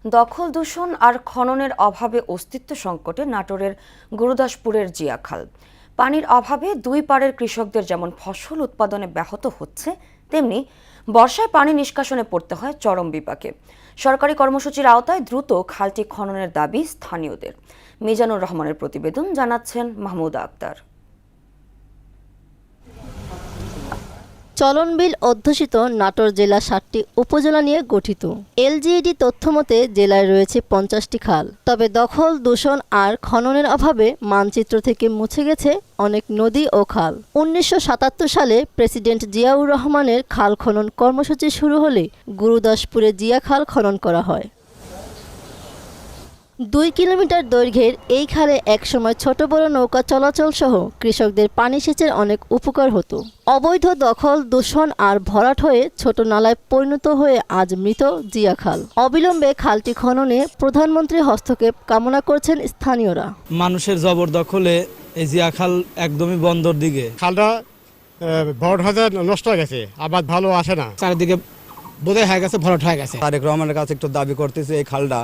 দখল দূষণ আর খননের অভাবে অস্তিত্ব সংকটে নাটোরের গুরুদাসপুরের জিয়াখাল। পানির অভাবে দুই পাড়ের কৃষকদের যেমন ফসল উৎপাদনে ব্যাহত হচ্ছে, তেমনি বর্ষায় পানি নিষ্কাশনে পড়তে হয় চরম বিপাকে। সরকারি কর্মসূচির আওতায় দ্রুত খালটি খননের দাবি স্থানীয়দের। মিজানুর রহমানের প্রতিবেদন, জানাচ্ছেন মাহমুদা আক্তার। চলনবিল অধ্যুষিত নাটোর জেলা ৭টি উপজেলা নিয়ে গঠিত। এলজিইডি তথ্যমতে জেলায় রয়েছে ৫০টি খাল। তবে দখল, দূষণ আর খননের অভাবে মানচিত্র থেকে মুছে গেছে অনেক নদী ও খাল। ১৯৭৭ সালে প্রেসিডেন্ট জিয়াউর রহমানের খাল খনন কর্মসূচি শুরু হলে গুরুদাসপুরে জিয়া খাল খনন করা হয়। ২ কিলোমিটার দৈর্ঘ্যের এই খালে একসময় ছোট বড় নৌকা চলাচল সহ কৃষকদের পানি সেচের অনেক উপকার হতো। অবৈধ দখল, দূষণ আর ভরাট হয়ে ছোট নালায় পরিণত হয়ে আজ মৃত জিয়া খাল। অবিলম্বে খালটি খননে প্রধানমন্ত্রীর হস্তক্ষেপ কামনা করছেন স্থানীয়রা। মানুষের জবরদখলে এই জিয়া খাল একদমই বন্দর দিকে। খালটা ভরাট হয়ে নষ্ট হয়ে গেছে, আবার ভালো আসে না, চারিদিকে বোধহয় হয়ে গেছে, ভরাট হয়ে গেছে। তারেক রহমানের কাছে একটু দাবি করতেছে এই খালটা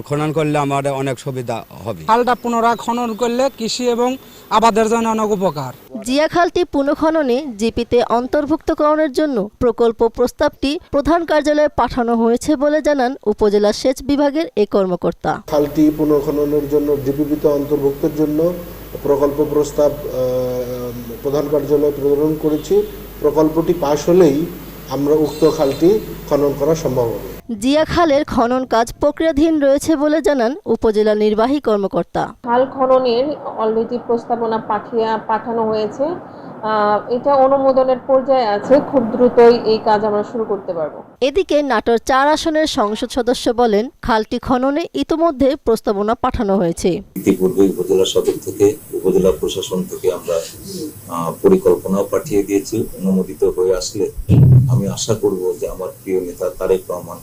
খনন করলে আমাদের অনেক সুবিধা হবে। খালটা পুনরায় খনন করলে কৃষি এবং আবাদের জন্য অনেক উপকার। জিয়া খালটি পুনঃখননে জিপিতে অন্তর্ভুক্তকরণের জন্য প্রকল্প প্রস্তাবটি প্রধান কার্যালয়ে পাঠানো হয়েছে বলে জানান উপজেলা সেচ বিভাগের এই কর্মকর্তা। খালটি পুনঃখননের জন্য জিপিতে অন্তর্ভুক্তের জন্য প্রকল্প প্রস্তাব প্রধান কার্যালয়ে প্রেরণ করেছি। প্রকল্পটি পাশ হলেই আমরা উক্ত খালটি খনন করা সম্ভব হবে। জিয়া খালের খনন কাজ প্রক্রিয়াধীন রয়েছে বলে জানান উপজেলা নির্বাহী কর্মকর্তা। খাল খননের অলরেডি প্রস্তাবনা পাঠানো হয়েছে, এটা অনুমোদনের পর্যায়ে আছে। খুব দ্রুতই এই কাজ আমরা শুরু করতে পারবো। এদিকে নাটোর ৪ আসনের সংসদ সদস্য বলেন, খালটি খননে ইতোমধ্যে প্রস্তাবনা পাঠানো হয়েছে। ইতিপূর্বে উপজেলা সদর থেকে উপজেলা প্রশাসন থেকে আমরা পরিকল্পনাও পাঠিয়ে দিয়েছি। অনুমোদিত হয়ে আসলে আমি আশা করব যে আমার প্রিয় নেতা তারেক রহমান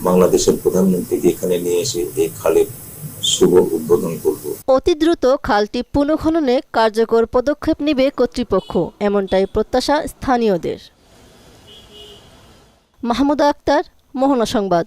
বাংলাদেশের প্রধানমন্ত্রীকে এখানে নিয়ে এসে এই খালের শুভ উদ্বোধন করব। অতি দ্রুত খালটি পুনঃখননে কার্যকর পদক্ষেপ নেবে কর্তৃপক্ষ, এমনটাই প্রত্যাশা স্থানীয়দের। মাহমুদা আক্তার, মোহনা সংবাদ।